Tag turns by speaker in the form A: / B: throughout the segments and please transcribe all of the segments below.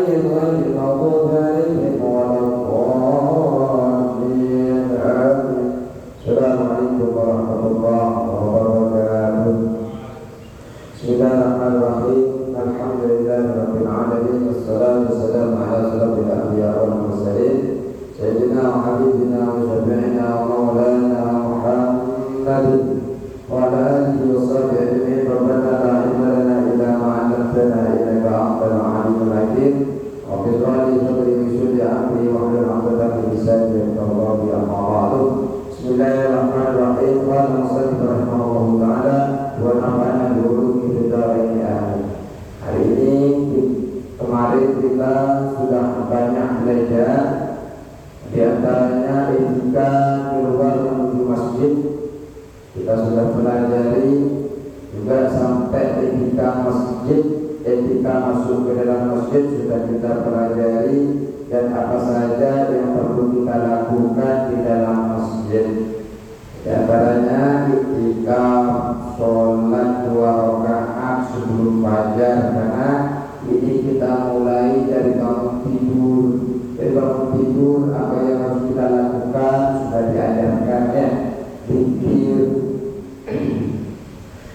A: عليهم غير المغضوب عليهم ولا الضالين آمين. السلام عليكم ورحمة الله وبركاته. Bismillahirrahmanirrahim. Alhamdulillahirabbil alamin wassalatu wassalamu ala asyrafil anbiya'i wal mursalin sayyidina wa habibina wa syafi'ina wa maulana Muhammadin wa ala alihi wa sahbihi ajma'in. Rabbana la ilma lana illa ma 'allamtana innaka antal alimul hakim. Rabbi shrah li sadri wa yassir li amri wahlul 'uqdatam min lisani yafqahu qawli. Amma ba'du. Bismillahirrahmanirrahim. Qala musannif rahimahullahu ta'ala wa nafa'ana bi ulumi fid dharain amin. Hari ini kemarin kita sudah banyak belajar, di antaranya etika keluar menuju masjid. Kita sudah pelajari juga sampai etika masjid, etika masuk ke dalam masjid sudah kita pelajari, dan apa saja yang perlu kita lakukan di dalam masjid. Di antaranya etika sholat 2 rakaat sebelum fajar, karena ini kita mulai dari bangun tidur. Dari bangun tidur apa yang harus kita lakukan sudah diajarkan ya.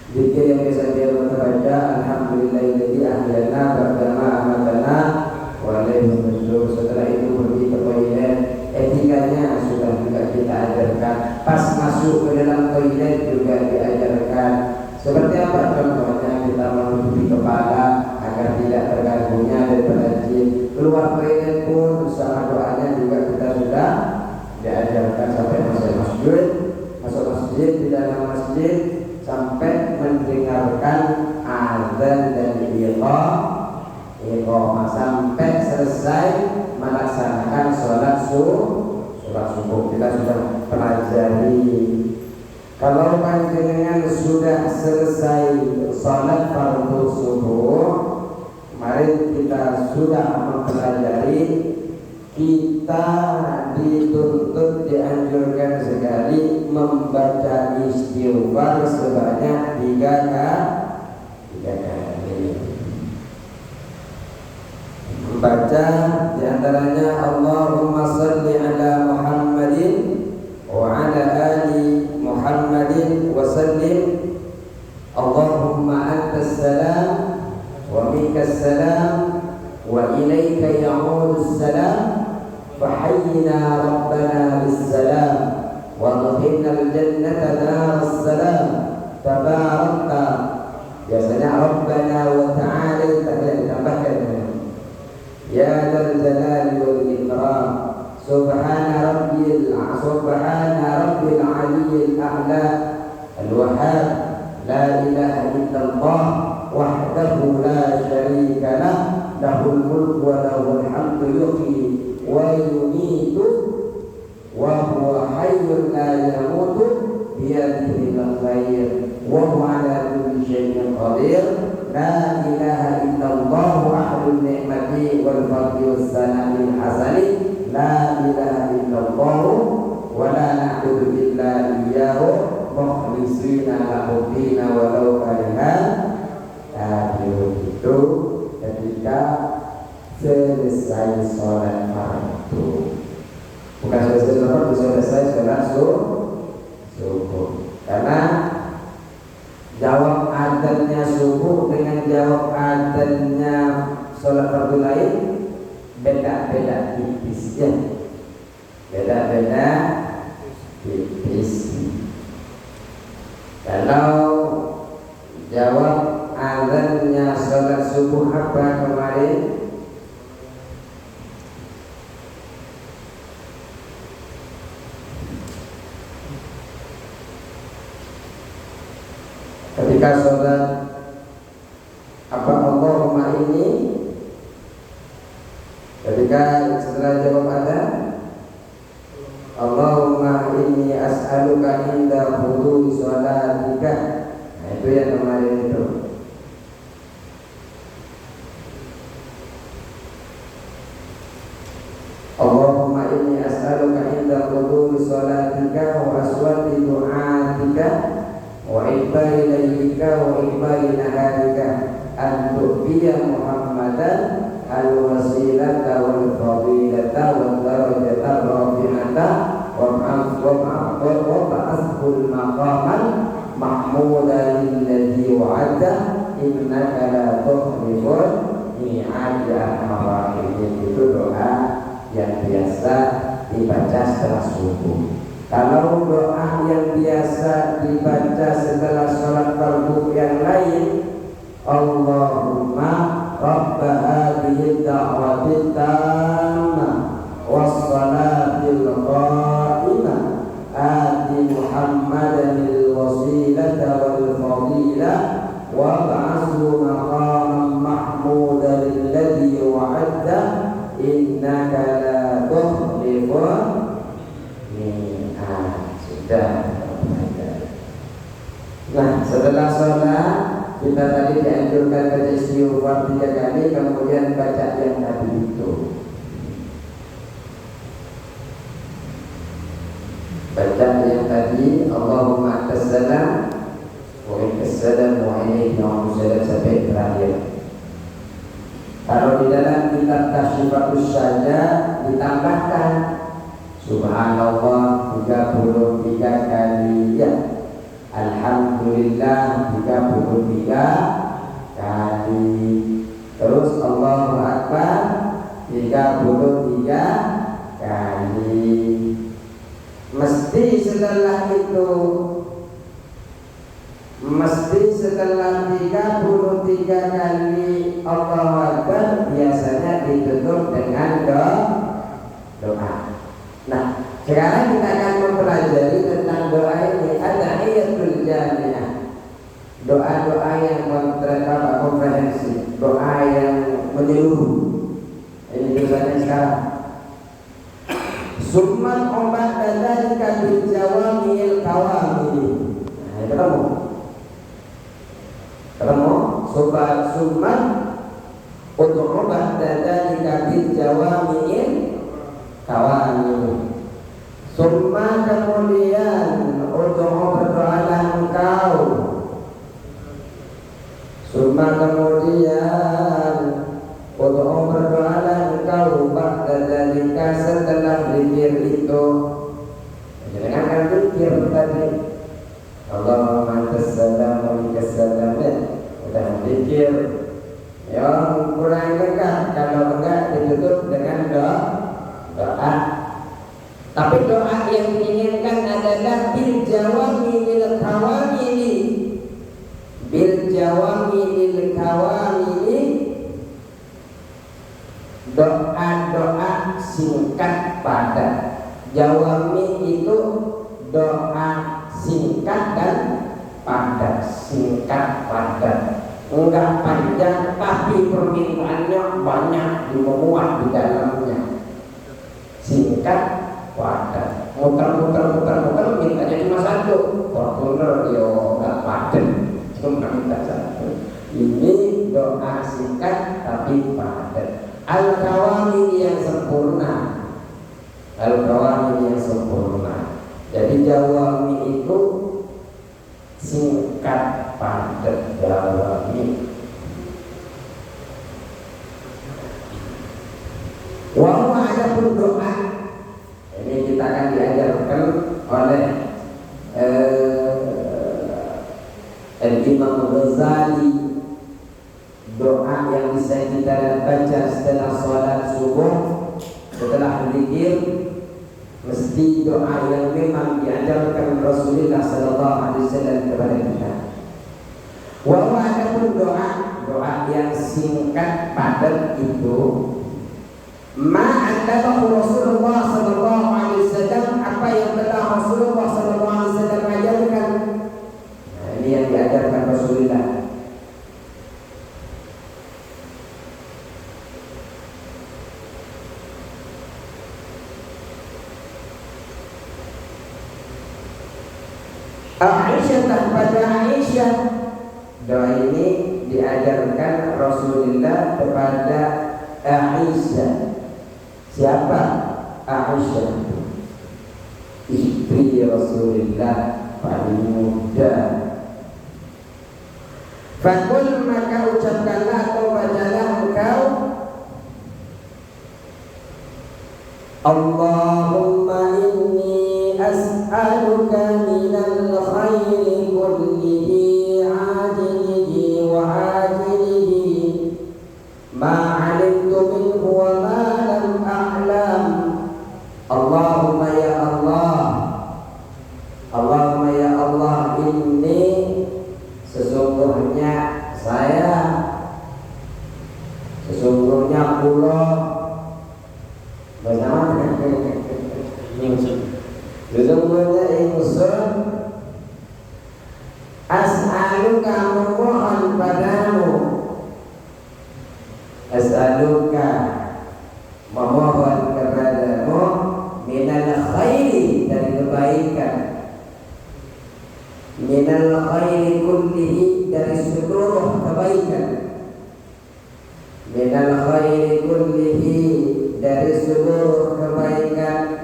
A: Zikir yang biasa dia membaca, alhamdulillahilladzi ahyana ba'dama amatana wa ilaihi nusyur. Setelah itu pergi ke toilet, etikanya sudah juga kita ajarkan. Pas masuk ke dalam toilet juga diajarkan. Seperti apa contohnya? Kita menutupi kepala agar tidak terganggunya daripada jin. Keluar toilet pun bersama doanya juga kita sudah diajarkan. Sampai masuk masjid, di dalam masjid sampai mendengarkan azan dan iqamah sampai selesai melaksanakan sholat subuh. Kita sudah pelajari. Kalau panjenengan sudah selesai sholat fardu subuh, kemarin kita sudah mempelajari, kita dituntut, dianjurkan sekali membaca istighfar sebanyak 3 kali. Membaca diantaranya Allahumma salli ala Muhammadin wa ala ali Muhammadin wa sallim. Allahumma antas salam wa minkas salam wa ilaika ya'udus salam fahayyina rabbana bis-salam wa adkhilna al-jannata daras salam tabarakta. Biasanya rabbana wa ta'ala ditambahkan ya dzal jalali wal ikram subhana rabbil aliyyil a'la al-wahhab la ilaha illallah wahdahu la syarika lah lahul mulku wa lahul hamdu yuhyi wa yumiitu wa huwa hayyun la yamutu biyadihi al-khair wa huwa ala kulli syai'in qadir. La ilaha illallah ahlul ni'mati wal fadli was sana'il hasani. La ilaha illallah wa la na'budu illa iyyahu mukhlisina lahu dina walau karihal kafirun. Itu ketika selesai sholat fardu, bukan selesai sholat fardu, selesai sholat subuh. Karena jawab adzannya subuh dengan jawab adzannya sholat fardu lain beda-beda tipis ya. Beda-beda tipis. Kalau jawab adzannya sholat subuh apa kemarin? Ketika sholat apa Allahumma ini, ketika setelah jawab adzan Allahumma inni as'aluka inda huduri sholatika. Nah itu yang kemarin itu. Allahumma inni as'aluka inda huduri sholatika wa aswati du'atika wa iqbali laylika wa iqbali naharika an tu'biya Muhammadan al-wasilata wal fadilata wal darajata rafi'ata wa ba'athul maqaman mahmudan alladhi wa'ada innaka la tukhliful mi'ad ya arhamar rahimin. Itu doa yang biasa dibaca setelah subuh. Kalau doa yang biasa dibaca setelah sholat fardu yang lain, Allahumma rabba hadhihi da'wati tammah wassalatil qa'imah ati Muhammadanil wasilata wal fadilah wa ba'athu maqaman mahmudan alladhi wa'adta innaka la tukhliful mi'ad. Sudah. Nah, setelah sholat kita tadi dianjurkan baca istighfar 3 kali, kemudian baca yang tadi itu. Baca yang tadi, Allahumma antas salam wa minkas salam wa ilaika al-salam sampai terakhir. Kalau di dalam kitab Tasyifatus Syajah ditambahkan Subhanallah 33 kali, ya. Alhamdulillah 33 kali. Terus Allahu Akbar 33 kali. Mesti setelah 33 kali Allahu Akbar biasanya ditutup dengan doa. Nah, sekarang kita akan mempelajari tentang doa ini. At-tahiyatul jami'ah, doa-doa yang komprehensif, doa yang menyeluruh. Ini tulisannya sekarang. Summan obat dzalika bil jawami'il kawamil. Nah, ketemu. Summan untuk obat dzalika bil jawami'il kawamil. Summa kemudian untuk berdoalah engkau. Summa kemudian untuk berdoalah engkau ba'da dzalika setelah zikir itu. Jangan kan zikir tadi. Allahumma antas salam wa minkas salam. Udah zikir. Yang kurang dekat, kalau enggak ditutup dengan doa. Tapi doa yang diinginkan adalah bil jawami'il kawamili. Bil jawami'il kawamili, doa-doa singkat padat. Jawami itu doa singkat dan padat. Singkat padat, enggak panjang tapi permintaannya banyak, dimuat di dalamnya. Singkat padat, muter mintanya cuma satu. Fortuner yo nggak padat, cuma minta satu. Ini doa singkat tapi padat. Al-kawamil yang sempurna. Al-kawamil yang sempurna. Jadi jawami itu singkat padat. Jawami. Wa ada pun doa. Ini kita akan diajarkan oleh Imam Ghazali. Doa yang bisa kita baca setelah sholat subuh, setelah berzikir, mesti doa yang memang diajarkan Rasulullah SAW kepada kita. Wa ada pun doa yang singkat padat itu ma'adabahu Rasulullah sallallahu alaihi wasallam, apa yang telah Rasulullah sallallahu alaihi wasallam ajarkan. Nah, ini yang diajarkan Rasulullah. Aisyah, kepada Aisyah, doa ini diajarkan Rasulullah kepada Aisyah. Siapa? Aisyah, istri Rasulullah paling muda. Fakul, maka ucapkanlah atau bacalah engkau Allahumma inni as'aluka minal khairi kullihi ajilihi wa ajilihi ma 'alimtu minhu wa ma lam a'lam. Allahumma ya Allah, Allahumma ya Allah, ini sesungguhnya saya, sesungguhnya kula bersama sesungguhnya ingsun as'aluka, memohon padamu, as'aluka, memohon kepadamu, minal khairi, dari kebaikan, minal khairi kullihi, dari seluruh kebaikan, minal khairi kullihi, dari seluruh kebaikan,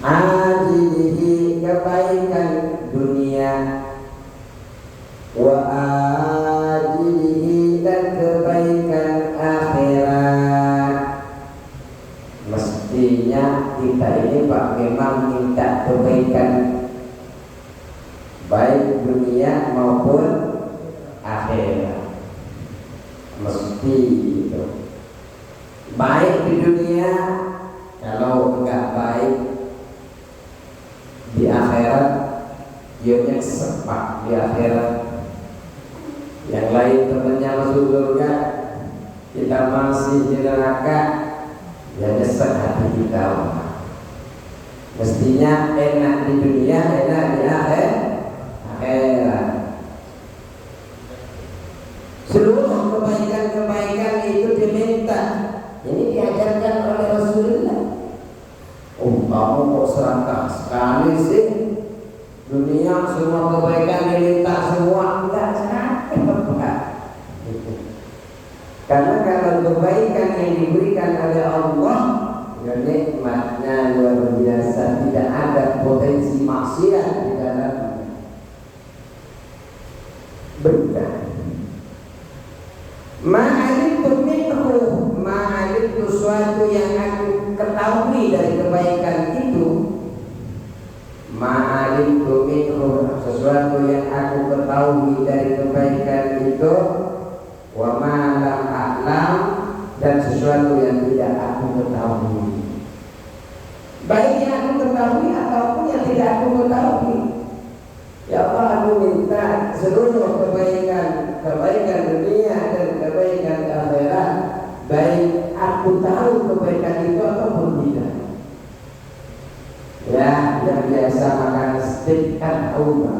A: ajilihi, kebaikan dunia, wa ajilihi, dan kebaikan akhirat. Mestinya kita ini Pak memang minta kebaikan baik dunia maupun akhirat, mesti itu. Baik di dunia, kalau enggak baik di akhirat, dia nyesek Pak di akhirat. Yang lain temannya masuk surga, kita masih di neraka, ya nyesek hati kita. Mestinya enak di dunia, enak di akhirat. Seluruh kebaikan-kebaikan itu diminta. Ini diajarkan oleh Rasulullah. Oh, kamu kok serakah sekali sih? Dunia semua kebaikan diminta semua, enggak serakah. Karena kalau kebaikan yang diberikan oleh Allah, ya nikmatnya luar biasa, tidak ada potensi maksiat di dalamnya. Benar. Ma'alimtu minhu, ma'alimtu, suatu yang aku ketahui dari kebaikan itu. Ma'alimtu minhu, sesuatu yang aku ketahui dari kebaikan itu. Wa ma lam a'lam, dan sesuatu yang tidak aku ketahui. Baik yang aku ketahui ataupun yang tidak aku ketahui. Ya Allah, aku minta seluruh kebaikan, kebaikan dunia dan kebaikan akhirat, baik aku tahu kebaikan itu ataupun tidak. Ya, yang biasa makan steak kan tahu.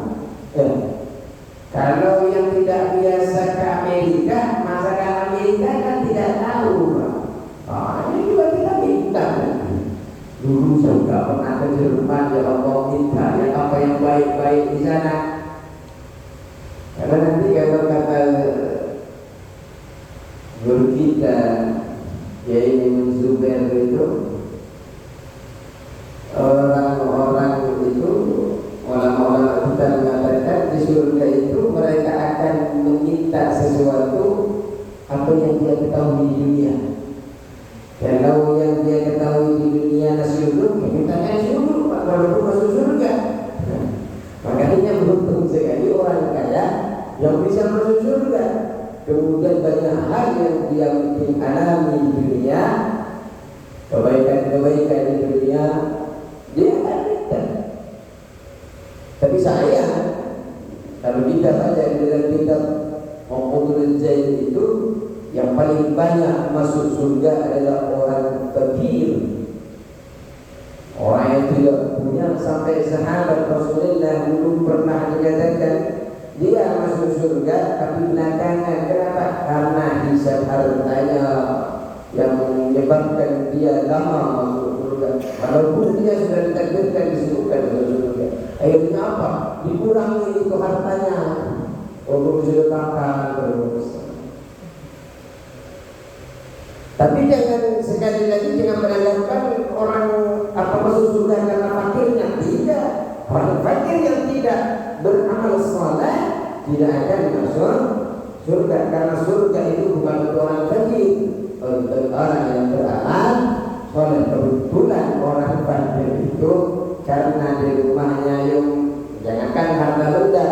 A: Kalau yang tidak biasa ke Amerika, masakan Amerika kan tidak tahu. Ini juga kita minta. Dulu saya tidak pernah ke Jerman, ya Allah minta ya apa yang baik-baik di sana. Karena nanti kalau kata guru kita, yaitu Zubair itu, orang-orang itu, orang-orang kita mengatakan di surga itu mereka akan meminta sesuatu apa yang dia ketahui di dunia. Kalau yang dia ketahui di dunia nasyuruk, mintanya syuruk, walaupun masuk surga. Makanya beruntung sekali orang kaya yang bisa masuk surga. Kemudian banyak hal yang dia mungkin alami di dunia, kebaikan-kebaikan di dunia, dia akan minta. Tapi sayang, kalau kita baca di dalam kitab Muqaddimah Zaid itu, yang paling banyak masuk surga adalah orang fakir, orang yang tidak punya. Sampai sahabat Rasulullah dulu pernah dikatakan dia masuk surga tapi belakangan. Kenapa? Karena hisab hartanya yang menyebabkan dia lama masuk surga, walaupun dia sudah ditakdirkan disebutkan dalam surga. Akhirnya apa? Dikurangi itu hartanya untuk disedekahkan terus. Tapi jangan sekali lagi jangan menandakan orang apa masuk surga karena fakirnya. Tidak. Orang fakir yang tidak beramal saleh tidak akan masuk surga, karena surga itu bukan untuk orang kecil, untuk orang yang beramal soleh. Kebetulan orang fakir itu karena di rumahnya yang jangankan harta benda,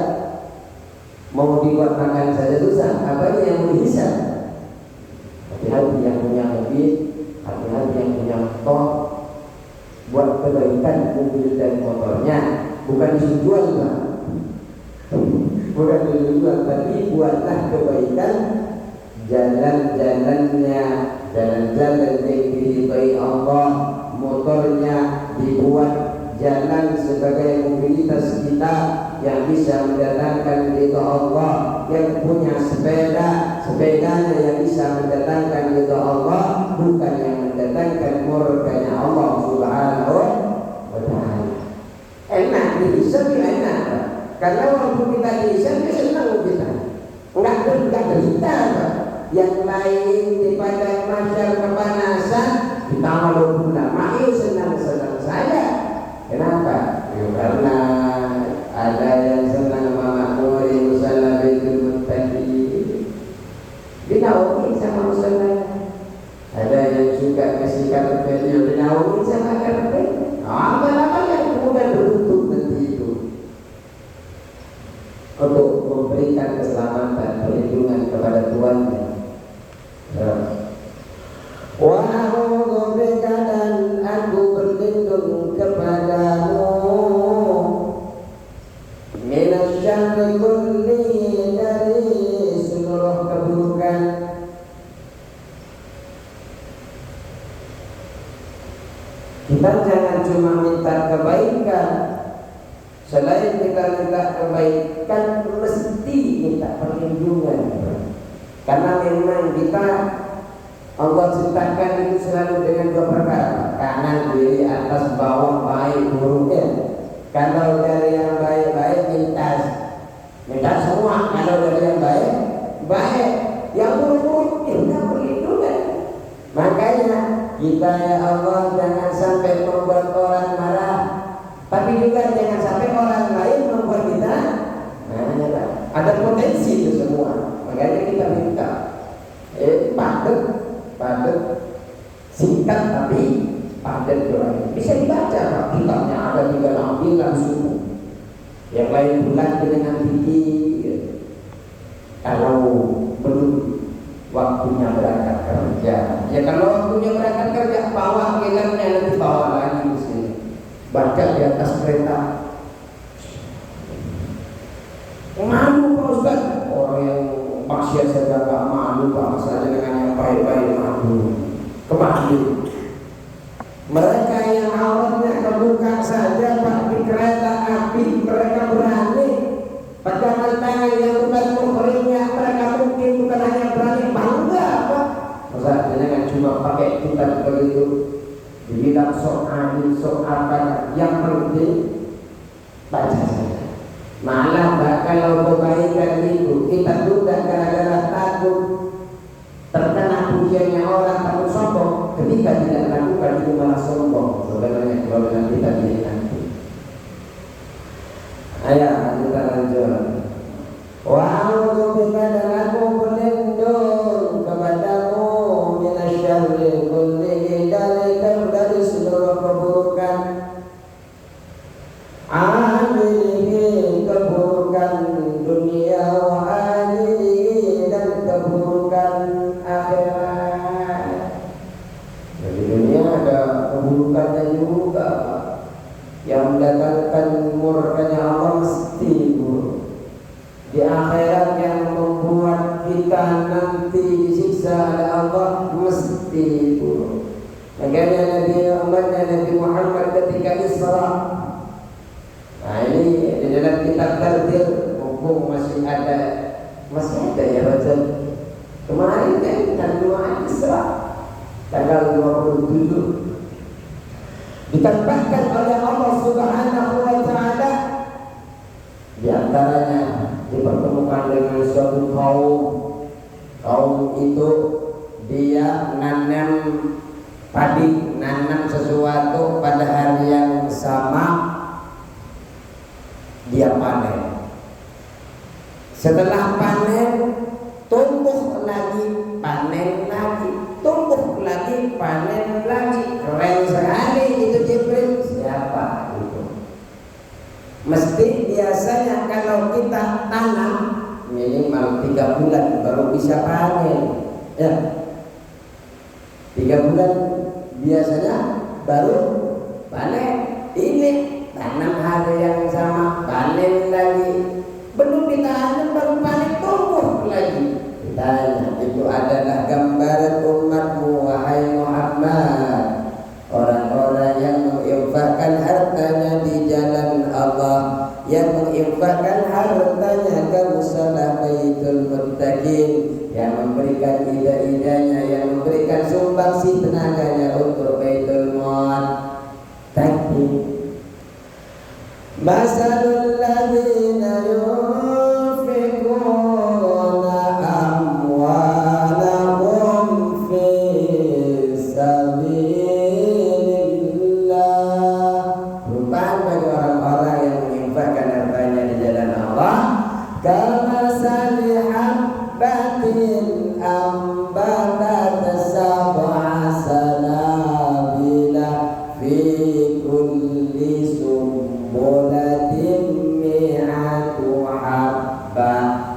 A: mau dibuat makan saja susah, apalagi yang dihisap. Hati-hati yang punya mobil, hati-hati yang punya motor, buat kebaikan mobil dan motornya, bukan dijual Pak, bukan dijual, tapi buatlah kebaikan jalan-jalannya, jalan-jalan yang diridhai Allah. Motornya dibuat jalan sebagai mobilitas kita yang bisa mendatangkan ridha Allah. Yang punya sepeda, sepedanya yang bisa mendatangkan ridha Allah, bukan yang mendatangkan murkanya Allah Subhanahu wa ta'ala. Enak dihisab, enak. Karena waktu kita dihisab, senang kita, enggak derita. Yang lain di padang mahsyar kepanasan, kita malu pula, main senang-senang saja. Kenapa? Ya, karena ada yang senang memakmuri musalla Baitul Muttaqin, dinaungi sama musalla. Ada yang suka kasih karpetnya, dinaungi sama karpet. Apa-apa yang kemudian beruntung nanti itu untuk memberikan keselamatan, perlindungan kepada Tuannya. Wa a'udzu bika, dan aku berlindung kepadamu, minasyarri kulli, dari seluruh keburukan. Kita jangan cuma minta kebaikan, selain kita minta kebaikan mesti minta perlindungan. Karena memang kita Allah ciptakan itu selalu dengan dua perkara, kanan kiri, atas bawah, baik buruknya. Kalau dari yang baik-baik minta semua. Kalau dari yang baik, yang buruk-buruk minta perlindungan. Makanya kita ya Allah jangan sampai membuat orang marah, tapi juga jangan sampai orang lain membuat kita ada potensi itu semua. Makanya kita minta padat, singkat tapi padat doanya. Bisa dibaca Pak, kitabnya ada 3 lampiran subuh, yang lain bulan dengan tinggi. Kalau belum waktunya berangkat kerja, ya kalau waktunya berangkat kerja, bawa kitabnya, nanti bawa lagi di sini, baca di atas kereta. Malu Pak Ustaz, orang yang maksiat saja gak malu Pak, masalah dengan yang baik-baik malu. Kemalu. Mereka yang auratnya kebuka saja Pak di kereta api, mereka berani. Pegangan tangan yang bukan muhrimnya, mereka mungkin bukan hanya berani, bangga Pak. Masa jangan cuma pakai kitab begitu, dibilang sok alim, sok apa, yang penting baca saja. Malah kalau kebaikan itu kita tunda gara-gara takut terkena pujiannya orang, takut sombong. Ketika tidak lakukan itu malah sombong. Sebenarnya kalau dengan kita tidak nanti. Ayo kita lanjut. Wa a'udzu bika, dan aku berlindung kepadamu, minasyarri kulli, dari seluruh keburukan. Amilihi, keburukan dunia, wa ajilihi, dan keburukan akhirat. Jadi dunia ada keburukannya juga, yang mendatangkan murkanya Allah mesti buruk. Di akhirat yang membuat kita nanti disiksa oleh Allah mesti buruk. Makanya Nabi Muhammad ketika Isra, nah ini di dalam kitab Tardir, mumpung masih ada ya baca. Kemarin kan Jumat Isra tanggal 27 ditambahkan oleh Allah Subhanahu wa ta'ala, di antaranya dipertemukan dengan suatu kaum itu dia nanam padi, nanam sesuatu pada hari yang sama, dia panen. Setelah panen
B: biasanya kalau kita tanam minimal 3 bulan baru bisa panen. Ya, 3 bulan biasanya baru panen. Ini tanam hari yang sama, panen lagi. Belum ditanam baru panen, tumbuh lagi. Ditanya, itu adalah gambaran umatmu wahai Muhammad, orang-orang yang menginfakkan hartanya di jalan Allah, yang menginfakkan hartanya ke musalah Baitul Muttaqin, yang memberikan ida-idanya, yang memberikan sumbangsi tenaganya untuk Baitul Muttaqin. Masalul ladzina yunfiquna amwalahum fi sabilillah, perumpamaan bagi orang-orang yang menginfakkan hartanya di jalan Allah, kamasali habbatin ambatat sab'a sanabila fi kulli sumbulatin mi'atu habbah.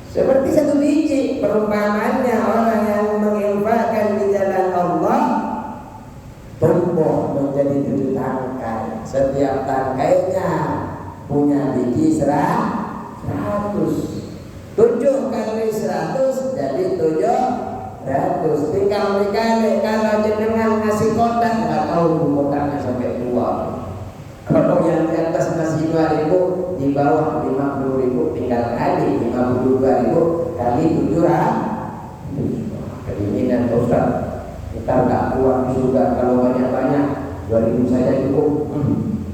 B: Seperti satu biji, perumpamaannya orang yang menginfakkan di jalan Allah tumbuh menjadi 7 tangkai. Setiap tangkainya punya biji 100. 7 kali 100 jadi 700. Tinggal dikali, kalau jenengan ngasih kotak nggak tahu kotaknya sampai 2. Kalau yang di atas ngasih 2.000, di bawah 50.000, tinggal kali 52.000 kali 700. Keinginan Ustaz, kita nggak kuat di surga kalau banyak-banyak, 2.000 saja cukup.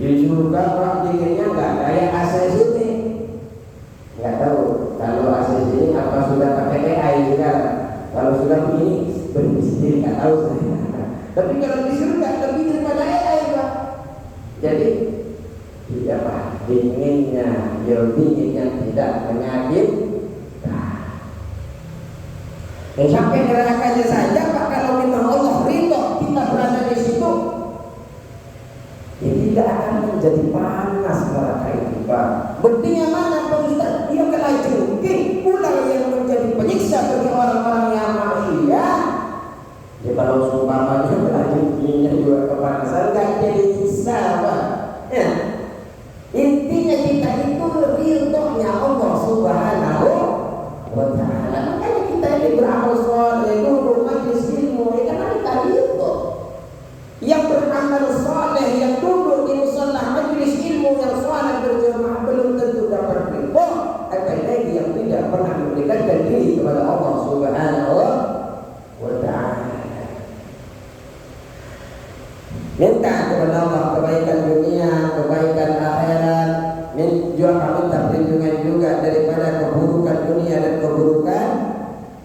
B: Di surga Pak dinginnya nggak kayak AC sini. Nggak tahu kalau AC sini apa sudah pakai AI sekarang. Kalau sudah begini beri sendiri, nggak tahu saya. Tapi kalau di surga lebih daripada AI Pak. Jadi apa? Dinginnya, dinginnya tidak menyakit. Sampai nerakanya saja Pak, kalau memang Allah ridho kita berada di situ, ya tidak akan menjadi panas neraka itu Pak. Buktinya mana Pak Ustaz? Dia kena jengking ular yang menjadi penyiksa bagi orang-orang yang maksiat. Ya kalau seumpamanya kena jengkingnya juga kepanasan, nggak jadi nyiksa Pak. Ya. Intinya kita itu ridhonya Allah Subhanahu wa ta'ala. Makanya kita ini beramal soleh, duduk majlis ilmu, karena kita ridho. Yang beramal soleh, yang duduk di musola majlis ilmu yang soleh berjamaah belum tentu dapat ridho. Apalagi yang tidak pernah mendekatkan diri kepada Allah Subhanahu wa ta'ala. Minta kepada Allah kebaikan dunia, kebaikan akhirat. Minta perlindungan juga daripada keburukan dunia dan keburukan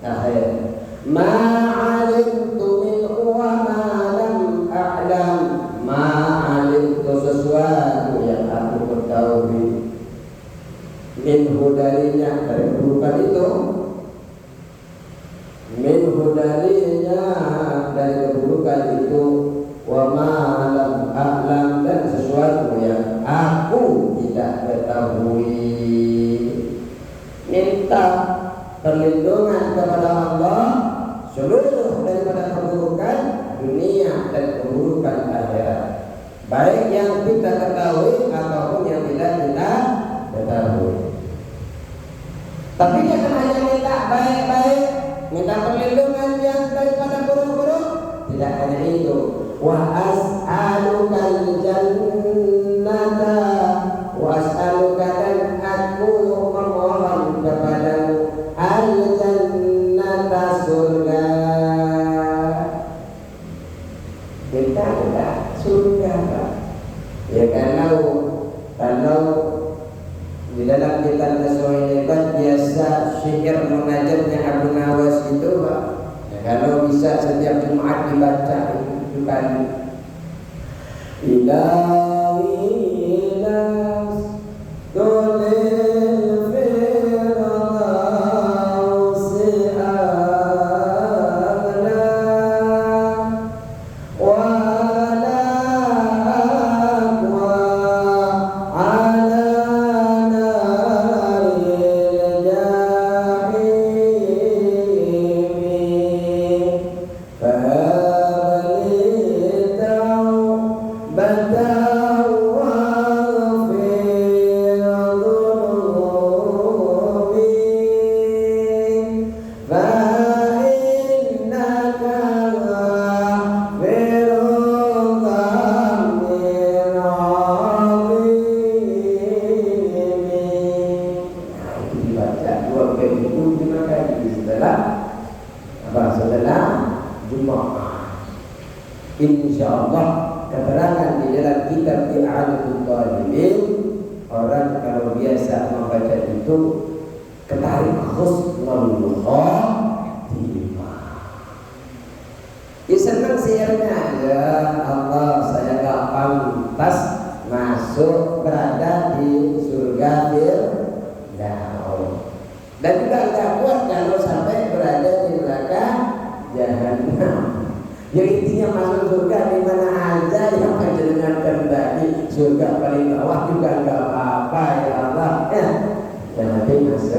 B: akhirat. Ma'alimtu minhu wa ma'lam a'lam. Ma'alimtu sesuatu yang aku ketahui minhu darinya, dari keburukan itu. Minhu darinya, dari keburukan itu. Wa ma'alam a'lam, dan sesuatu yang aku tidak ketahui. Minta perlindungan kepada Allah seluruh daripada keburukan dunia dan keburukan akhirat, baik yang kita ketahui ataupun yang tidak kita ketahui. Tapi jangan hanya minta baik-baik, minta perlindungan yang daripada buruk-buruk. Tidak hanya itu. Wa as'alukal jannata, wa as'aluka, dan aku memohon kepadamu al-jannata, surga. Kita surga Pak. Ya kalau di dalam kitab Tasawwuf biasa syair munajatnya Abu Nawas itu Pak. Ya, kalau bisa setiap Jumat dibaca itu kan ilahi nas dolil firdaus a'la wa la aqwa ala 5 kali setelah setelah Jumat. Insyaallah keterangan di dalam kitab I'anatul Talibin, orang kalau biasa membaca itu ketarik husnul khatimah. Senang siarnya, ya Allah saya gak pantas masuk berada di surga Firdaus, dan juga gak kuat kalau sampai berada di neraka Jahannam. Ya intinya masuk surga di mana aja yang panjenengan kehendaki. Surga paling bawah juga gak apa-apa ya Allah ya. Dan nanti masuk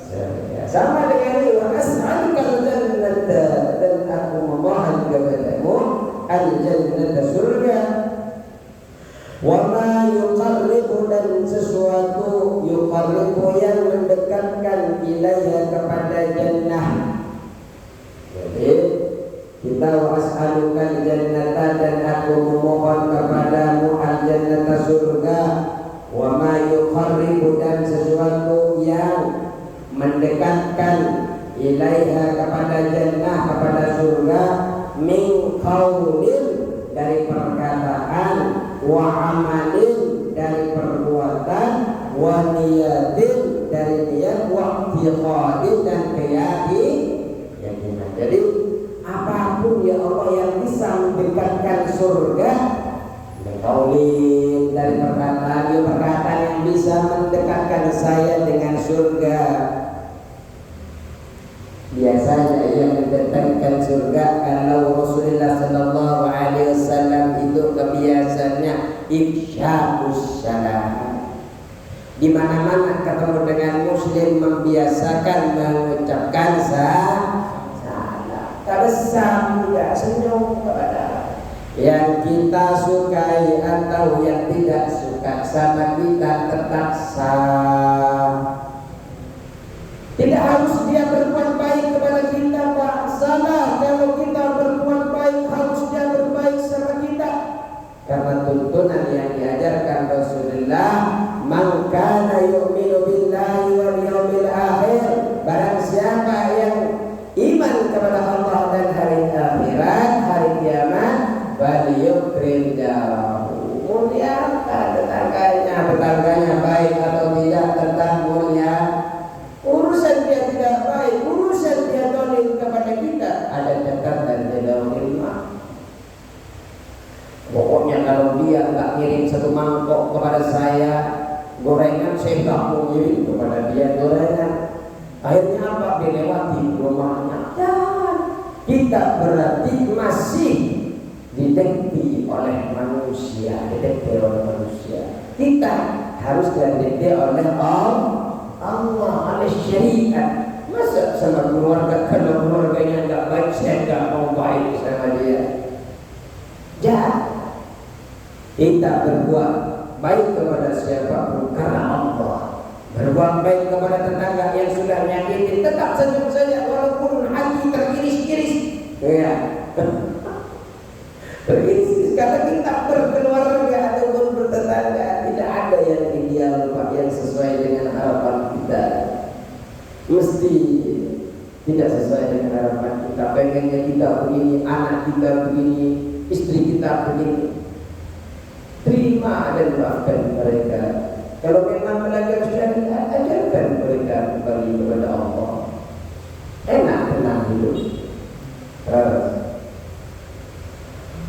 B: surga. Sama dengan ini, wa as'alukal jannata, dan aku memohon kepadamu al-jannata, surga. Wa ma yuqarribu, dan sesuatu yuqarribu yang mendekatkan ilaiha kepada jannah. Jadi kita was'alukal jannata, dan aku memohon kepadamu al-jannata, surga. Wa ma yuqarribu, dan sesuatu yang mendekatkan ilaiha kepada jannah, kepada surga, min qaulin, dari perkataan, wa amalin, dari perbuatan, wa niyatin, dari niat, wa i'tiqadin, dan keyakinan. Jadi apapun ya Allah yang bisa mendekatkan surga, qaulin, dari perkataan yang bisa mendekatkan saya dengan surga. Biasanya yang mendekatkan surga kalau Rasulullah sallallahu alaihi wasallam itu kebiasaannya ifsya'us salam. Di mana-mana ketemu dengan muslim membiasakan mengucapkan salam. Tabassam, ya senyum kepada yang kita sukai atau yang tidak suka sama kita, tetap salam. Tidak harus dia berbuat baik kepada kita, Pak. Salah kalau kita berbuat baik, harus dia berbaik sama kita. Karena tuntunan yang diajarkan Rasulullah, man kana yu'minu billahi wal yawmil akhir, barang siapa yang iman kepada Allah dan hari akhirat, hari kiamat, falyukrim jarahu, muliakan tetangganya baik atau tidak, tetap mulia. Urusan dia tidak baik, urusan dia zalim kepada kita, ada catatan di dalam ilmu. Pokoknya kalau dia tak kirim satu mangkok kepada saya gorengan, saya tak mau kirim kepada dia gorengan. Akhirnya apa? Dilewati rumahnya. Jangan. Kita berarti masih dideteksi oleh manusia, Kita harus dideteksi oleh Allah, oleh syariat. Masa sama keluarga, kalau keluarganya enggak baik, saya enggak mau baik sama dia. Jangan. Kita berbuat baik kepada siapapun karena Allah. Berbuat baik kepada tetangga yang sudah menyakiti, tetap senyum saja walaupun hati teriris-iris. Ya. Teriris karena kita berkeluarga ataupun bertetangga, tidak ada yang ideal, Pak, yang sesuai dengan harapan kita. Mesti tidak sesuai dengan harapan kita. Pengennya kita begini, anak kita begini, istri kita begini. Terima dan maafkan mereka. Kalau memang belajar syariat, ajarkan mereka kembali kepada Allah. Enak tenang hidup.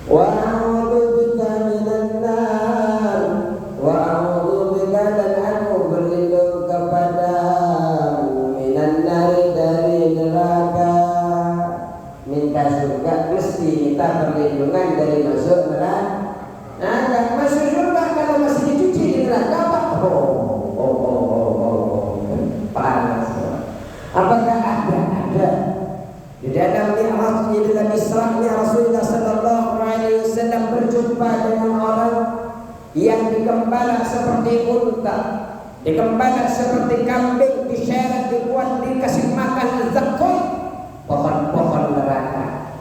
B: Wa a'udzu bika minan nar, wa a'udzu bika, dan aku berlindung kepadamu minan nar, dari neraka. Minta surga, mesti minta perlindungan dari masuk neraka. Nah, masuk surga kalau masih dicuci di neraka, Pak. Panas. Apakah ada di dalam Mi'raj, di dalam Isra'nya Rasulullah sallallahu alaihi wasallam berjumpa dengan orang yang dikembala seperti unta, dikembala seperti kambing, diseret, dibuat, dikasih makan zakum, pohon-pohon neraka,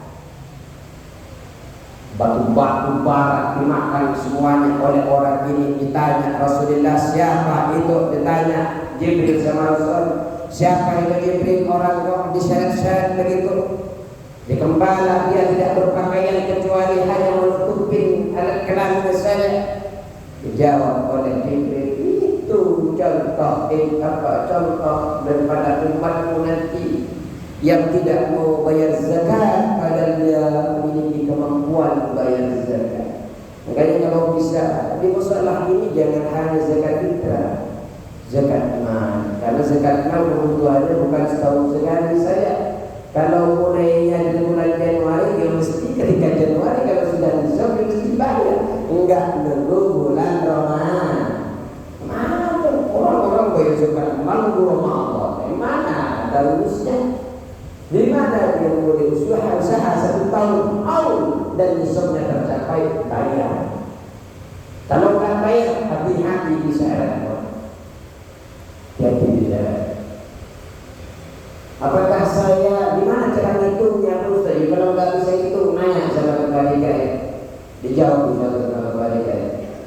B: batu-batu bara dimakan semuanya oleh orang ini. Ditanya Rasulullah, siapa itu? Ditanya Jibril sama Rasul, Siapa yang diberi orang kok diseret-seret begitu, dikembala dia tidak berpakaian kecuali hanya menutupin alat kelamin saja. Dijawab oleh Jibril, itu contoh contoh daripada umatmu nanti yang tidak mau bayar zakat padahal dia memiliki kemampuan bayar zakat. Makanya kalau bisa di masalah ini jangan hanya zakat fitrah, zakat mal. Karena zakat mal kebutuhannya bukan setahun sekali saja. Kalau mulainya di bulan Januari, ya mesti ketika Januari kalau sudah nisab ya mesti bayar. Enggak nunggu bulan Ramadan. Mana orang-orang bayar zakat mal nunggu Ramadan? Di mana ada rumusnya? Di mana dia boleh usaha 1 tahun dan nisabnya tercapai bayar? Kalau nggak bayar, hati-hati bisa repot. Jadi tidak. Apakah saya di mana cara ngitungnya Ustaz? Kalau nggak bisa hitung, nanya sama kepala ya. Dijawab sama kepala ya.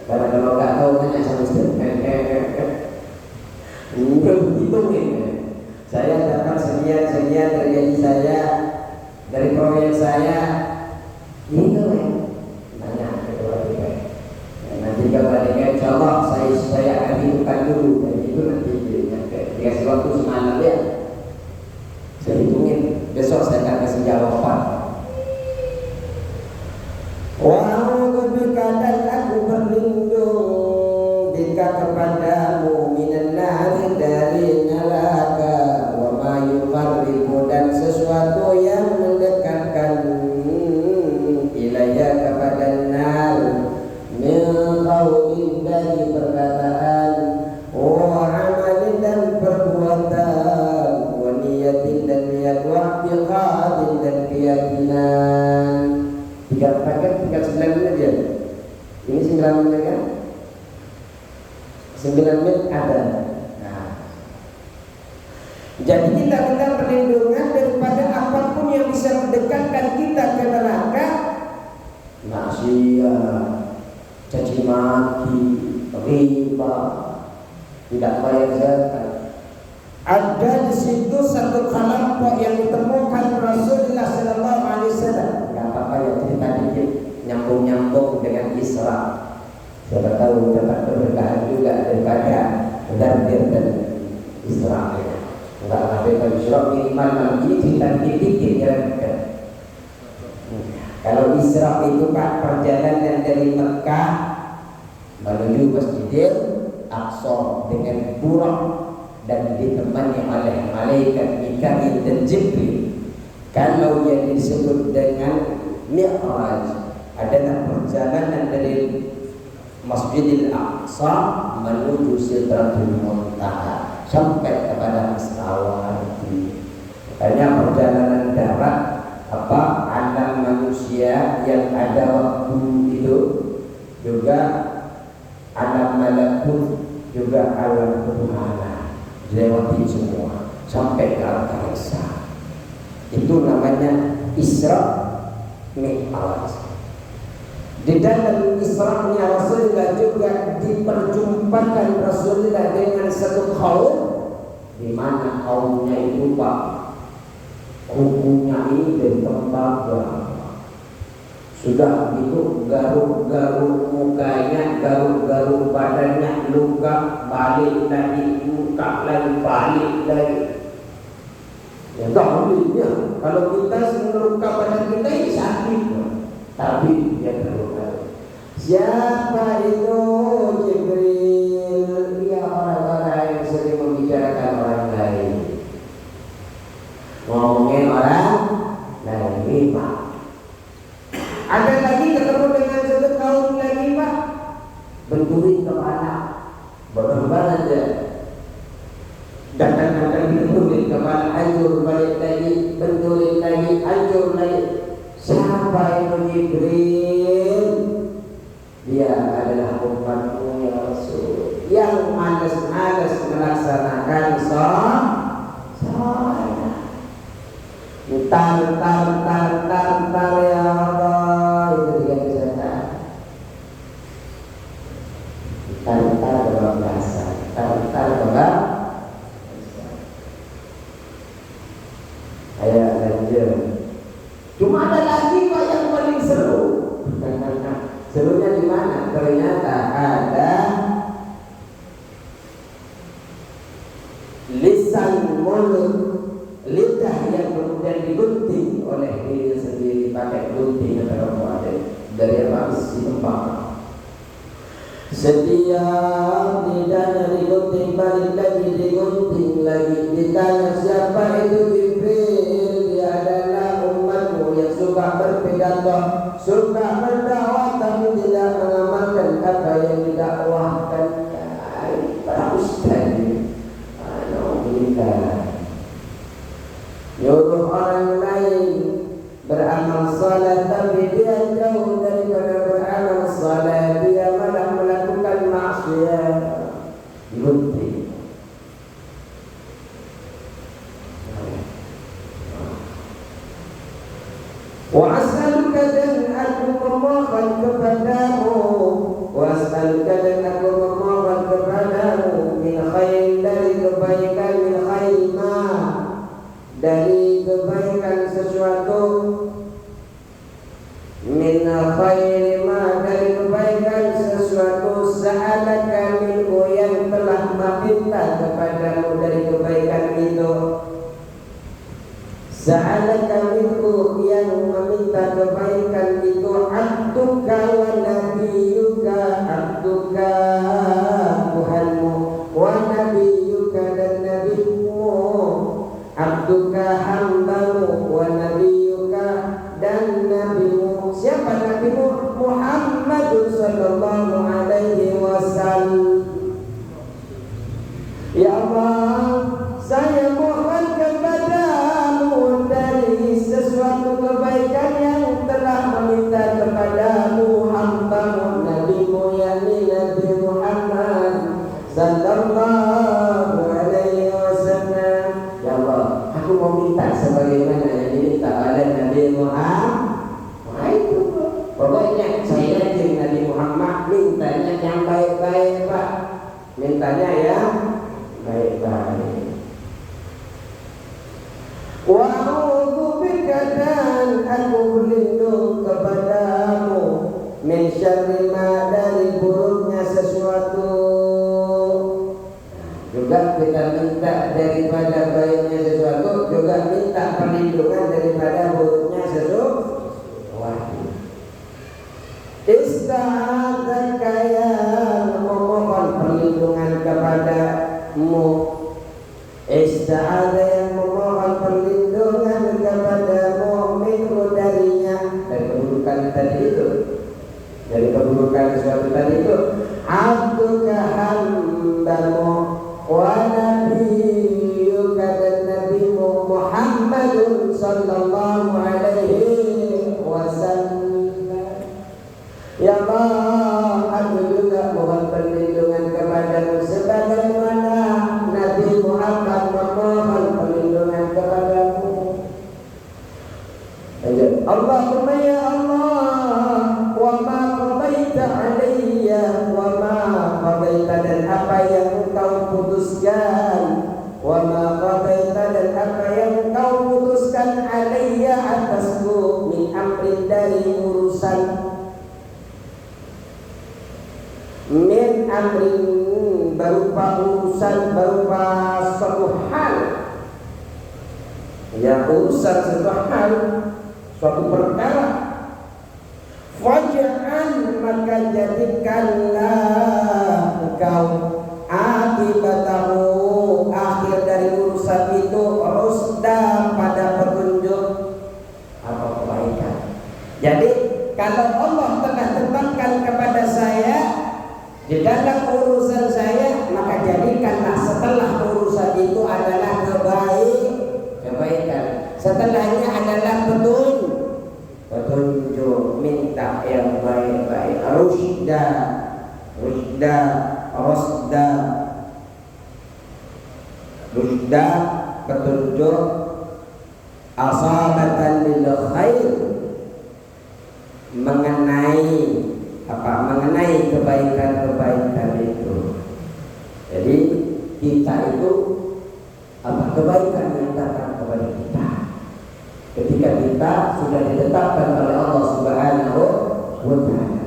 B: Karena kalau nggak tahu nanya sama Ustaz. Hitungin. Saya dapat sekian dari gaji saya, dari proyek saya. Gitu ya. Nanya kepala ya. Nanti kepala ya. Insya Allah saya akan hitungkan dulu. Dan itu nanti dikasih waktu semalam ya. Saya hitungin, besok saya akan kasih jawaban. Wa'udzubika dan aku berlindung bika kepadamu minan nari dari neraka, wa ma yuqarribu dan sesuatu yang mendekatkan ilayya kepada nar, min qaulin dari perkataan, wa amalin dan perbuatan, dan niat wa'tiqadin dan keyakinan. 3 paket, 9 menit ya. Ini 9 menit kan? 9 menit ada. Nah. Jadi kita minta perlindungan daripada apapun yang bisa mendekatkan kita ke neraka. Maksiat, caci maki, riba, tidak bayar zakat. Ada di situ satu kelompok yang ditemukan Rasulullah Sallallahu Alaihi Wasallam. Gak apa-apa ya cerita dikit, nyambung dengan Isra. Siapa tahu dapat keberkahan juga daripada Dardir dan Isra. Enggak sampai Isra minimal malam ini cerita dikit ya. Kalau Isra itu Pak perjalanan dari Mekah menuju Masjidil Aqsa dengan burak dan ditemani oleh malaikat Mikail dan Jibril. Kalau yang disebut dengan Mi'raj adalah perjalanan dari Masjidil Aqsa menuju Sidratul Muntaha sampai kepada Asrawati. Makanya perjalanan darat alam manusia yang ada waktu itu juga alam malakut juga alam Tuhan. Dilewati semua sampai ke Al-Kahsa. Itu namanya Isra Mi'raj. Di dalam Isra'nya Rasulullah juga diperjumpakan Rasulullah dengan satu kaum di mana kaumnya itu Pak kukunya ini dari tembaga. Sudah itu garuk-garuk mukanya, garuk-garuk badannya, luka balik lagi, luka lagi, balik lagi. Ya dahulunya kalau kita luka badan kita ini sakit, tapi dia terluka. Siapa itu Jibril? Dia orang-orang yang sering membicarakan orang lain, ngomongin orang lain Pak. Ada lagi ketemu dengan satu kaum lagi Pak, benturin kepala, berkembang aja. Datang-datang benturin kepala, hancur balik lagi, benturin lagi, hancur lagi. Siapa itu Jibril? Dia adalah umatmu ya Rasul, yang malas-malas melaksanakan sholat. Tar ya Allah, itu dia kesehatan. Tar dalam bahasa, tar dalam
A: Ayah lanjut.
B: Cuma ada lagi Pak yang paling seru.
A: Serunya di mana? Ternyata ada lisan mulut, lidah yang kemudian digunting oleh diri sendiri pakai gunting atau apa dari apa? Si tembak. Setiap lidahnya digunting, balik lagi digunting lagi. Ditanya siapa itu Jibril? Dia adalah umatmu yang suka berpidato, suka berdakwah tapi tidak mengamalkan apa yang didakwahkan. Para ustaz ini, nyuruh orang lain beramal salat tapi dia jauh daripada beramal salat, dia malah melakukan maksiat. Gunting. Wa as'aluka dan aku memohon kepadamu, wa as'aluka dan aku memohon kepadamu min khair dari kebaikan, min khair ma dari kebaikan sesuatu, min khair ma dari kebaikan sesuatu, sa'alaka minhu yang telah meminta kepadamu dari kebaikan itu, sa'alaka minhu yang meminta kebaikan itu, abduka wa nabiyuka, abduka Tuhanmu, wa nabiyuka dan nabimu, abduka hambamu, wa nabiyuka dan nabimu. Siapa nabimu? Muhammad sallallahu alaihi wasallam. Ya Allah, saya mohon kepadamu dari sesuatu kebaikan yang telah meminta kepadamu hambamu nabimu, yakni Nabi Muhammad sallallahu alaihi wasallam. Ya Allah, aku mau minta sebagaimana yang diminta oleh Nabi Muhammad. Wah itu pokoknya saya yakin Nabi Muhammad mintanya yang baik-baik Pak, mintanya ya baik-baik. Wa a'udzu bika dan aku berlindung kepadamu min syarri ma dari buruknya sesuatu. Juga kita minta daripada baiknya sesuatu, juga minta perlindungan daripada buruknya sesuatu. Ista'adzaka yang memohon perlindungan kepadamu, ista'adza yang memohon perlindungan kepadamu minhu darinya, dari keburukan tadi itu, dari keburukan sesuatu tadi itu, abduka hambamu wa nabiyyuka dan nabimu Muhammadun sallallahu alaihi wasallam. Ya Allah, aku juga mohon perlindungan kepadamu sebagaimana Nabi Muhammad memohon perlindungan kepadamu. Allahumma ya Allah, wa ma qadaita alayya, wa ma qadaita dan apa yang engkau putuskan, wa ma qadaita dan apa yang engkau putuskan alayya atasku, min amrin dari urusan, min amrin berupa urusan, berupa suatu hal, ya urusan suatu hal, suatu perkara. Faj'al maka jadikanlah engkau akibatahu akhir dari urusan itu rusda pada petunjuk apa kebaikan. Jadi kalau Allah telah tetapkan kepada saya di dalam urusan saya, maka jadikanlah setelah urusan itu adalah kebaikan. Setelahnya adalah petunjuk, minta yang baik-baik. Rusda, petunjuk, asabatan lil khair, mengenai kebaikan itu. Jadi kita itu apa kebaikan yang datang kepada kita,
B: kita sudah ditetapkan oleh Allah Subhanahu wa Ta'ala.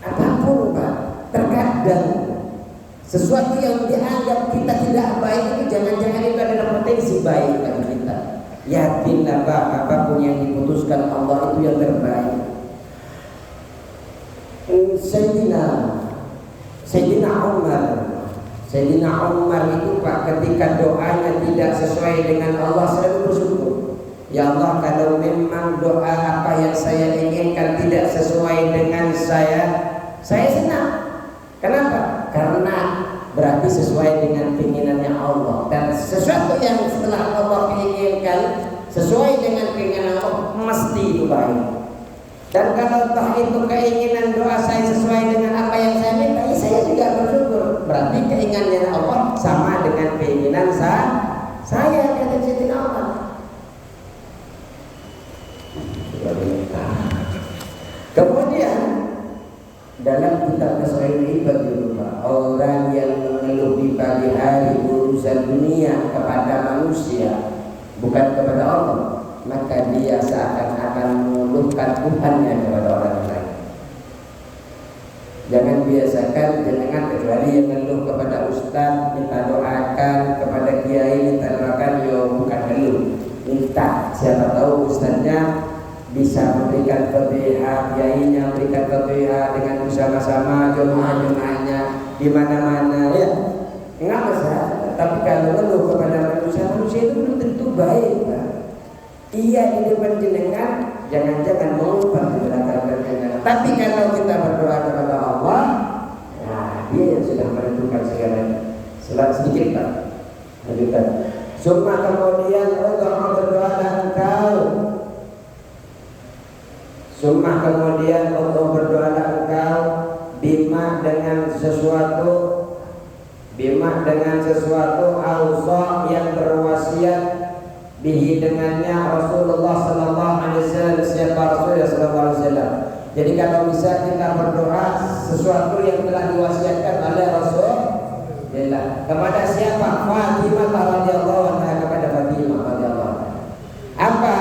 B: Apapun Pak, terkadang sesuatu yang dianggap kita tidak baik itu jangan-jangan itu adalah potensi baik bagi kita. Yakinlah Pak, apapun yang diputuskan Allah itu yang terbaik. Sayyidina Umar itu Pak, ketika doanya tidak sesuai dengan Allah selalu bersyukur. Ya Allah, kalau memang doa apa yang saya inginkan tidak sesuai dengan saya senang. Kenapa? Karena berarti sesuai dengan keinginannya Allah. Dan sesuatu yang setelah Allah inginkan sesuai dengan keinginan Allah mesti itu baik. Dan kalau toh itu keinginan doa saya sesuai dengan apa yang saya minta, ya saya juga bersyukur. Berarti keinginannya Allah sama dengan keinginan saya, kata Sayyidina Umar. Kemudian dalam kitab Tasawwur Ibad juga, orang yang mengeluh di pagi hari urusan dunia kepada manusia bukan kepada Allah, maka dia seakan-akan mengeluhkan Tuhannya kepada orang lain. Jangan biasakan jenengan kecuali yang mengeluh kepada ustaz minta doakan, kepada kiai minta doakan, yo bukan ngeluh, minta. Siapa tahu ustaznya bisa memberikan fatihah, kiainya memberikan fatihah dengan bersama-sama jemaah-jemaahnya di mana-mana, ya enggak masalah. Tapi kalau mengeluh kepada manusia itu belum tentu baik Pak. Iya di depan jenengan, jangan-jangan mengumpat di belakang jenengan. Tapi kalau kita berdoa kepada Allah, nah dia yang sudah menentukan segalanya. Sedikit Pak, lanjutkan. Summa kemudian berdoalah engkau. Summa kemudian untuk berdoalah engkau bima dengan sesuatu awsa yang berwasiat bihi dengannya Rasulullah sallallahu alaihi wasallam. Siapa Rasulullah sallallahu alaihi wasallam? Jadi kalau bisa kita berdoa sesuatu yang telah diwasiatkan oleh Rasulullah kepada siapa? Fatimah radhiyallahu anha, kepada Fatimah radhiyallahu anha. Apa?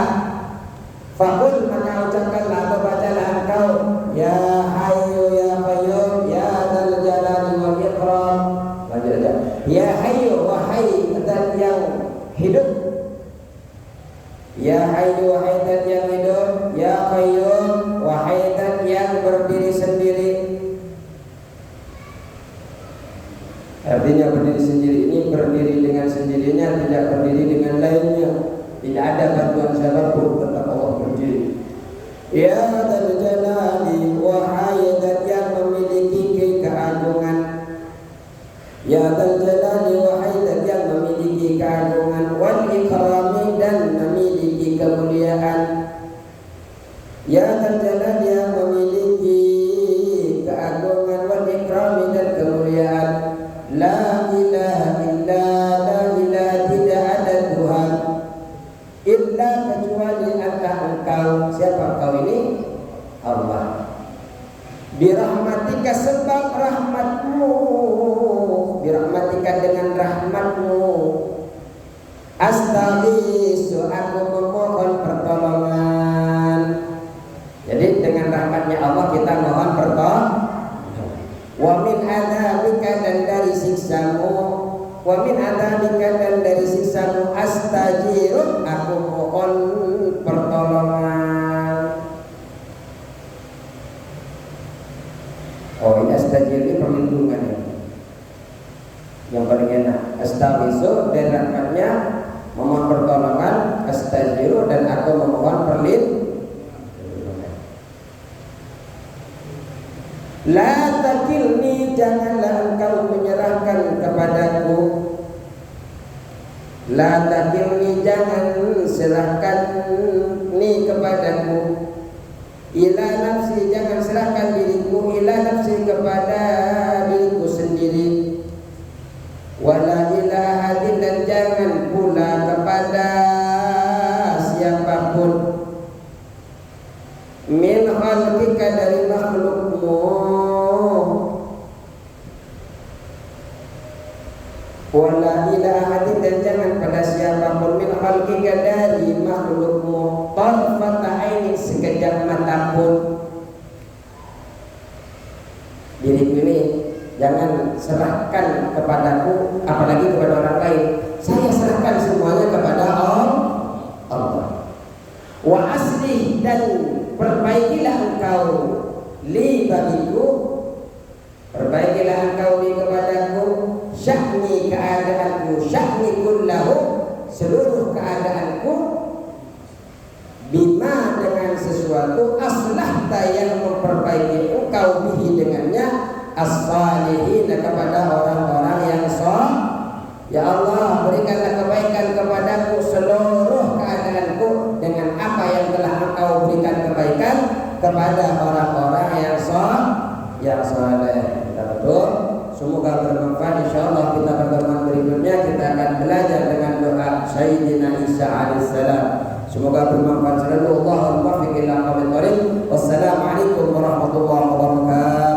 B: Faqul, maka ucapkanlah atau bacalah engkau, ya hayyu ya qayyum ya dzal jalali wal ikram. Lanjut aja. Ya hayyu, wahai zat yang hidup. Ya hayyu, wahai zat yang hidup. Ya qayyum, wahai zat yang berdiri sendiri. Artinya berdiri sendiri ini berdiri dengan sendirinya, tidak berdiri dengan lainnya. Tidak ada bantuan siapapun, tetap Allah berdiri. Ya dzal jalali, wahai zat yang memiliki keagungan. Ya dzal jalali, wahai zat yang memiliki keagungan, wal ikrami, dan memiliki kemuliaan. Ya dzal jalali, yang memiliki keagungan, wal ikrami, dan kemuliaan. La ilaha illa, la ilaha, tidak ada Tuhan illa kecuali anta engkau. Siapa engkau ini? Allah. Birahmatika, sebab rahmatmu, birahmatika, dengan rahmatmu. Astaghiitsu, aku memohon pertolongan. Jadi dengan rahmatnya Allah kita mohon pertolongan. Wa min adzabika, dan dari siksamu. Wa min adzabika, dan dari siksamu. Astajiru, aku mohon pertolongan. Oh, ini astajir ini perlindungan ya. Yang paling enak. Astaghiitsu, dan rahmatnya memohon pertolongan. Astajiru, dan aku memohon perlindungan. La takilni, janganlah engkau menyerahkan kepadaku. La takilni, jangan serahkan ni kepadaku. Ila nafsi, jangan serahkan diriku. Ila nafsi, kepada diriku sendiri. Wala ila hadin, dan jangan pula kepada siapapun. Min khalqika, dari makhlukmu. Wala ila ahadin, dan jangan pada siapapun. siapapun min khalqika dari makhlukmu tarfata ainin sekejap mata pun. Diriku ini jangan serahkan kepadaku, apalagi kepada orang lain. Saya serahkan semuanya kepada Allah. Wa aslih, dan perbaikilah engkau li bagiku, perbaikilah engkau li kepadaku, sya'ni keadaanku, sya'ni kullahu, seluruh keadaanku, bima dengan sesuatu aslahta yang memperbaiki engkau bihi dengannya, as-salihin kepada orang-orang yang saleh. Ya Allah, berikanlah kebaikan kepadaku seluruh keadaanku dengan apa yang telah engkau berikan kebaikan kepada orang-orang yang saleh. Kita betul. Semoga bermanfaat. Insyaallah kita pertemuan berikutnya kita akan belajar dengan doa Sayyidina Isa alaihissalam. Semoga bermanfaat selalu. Allahumma muwaffiq ila aqwamit thoriq. Wassalamualaikum warahmatullahi wabarakatuh.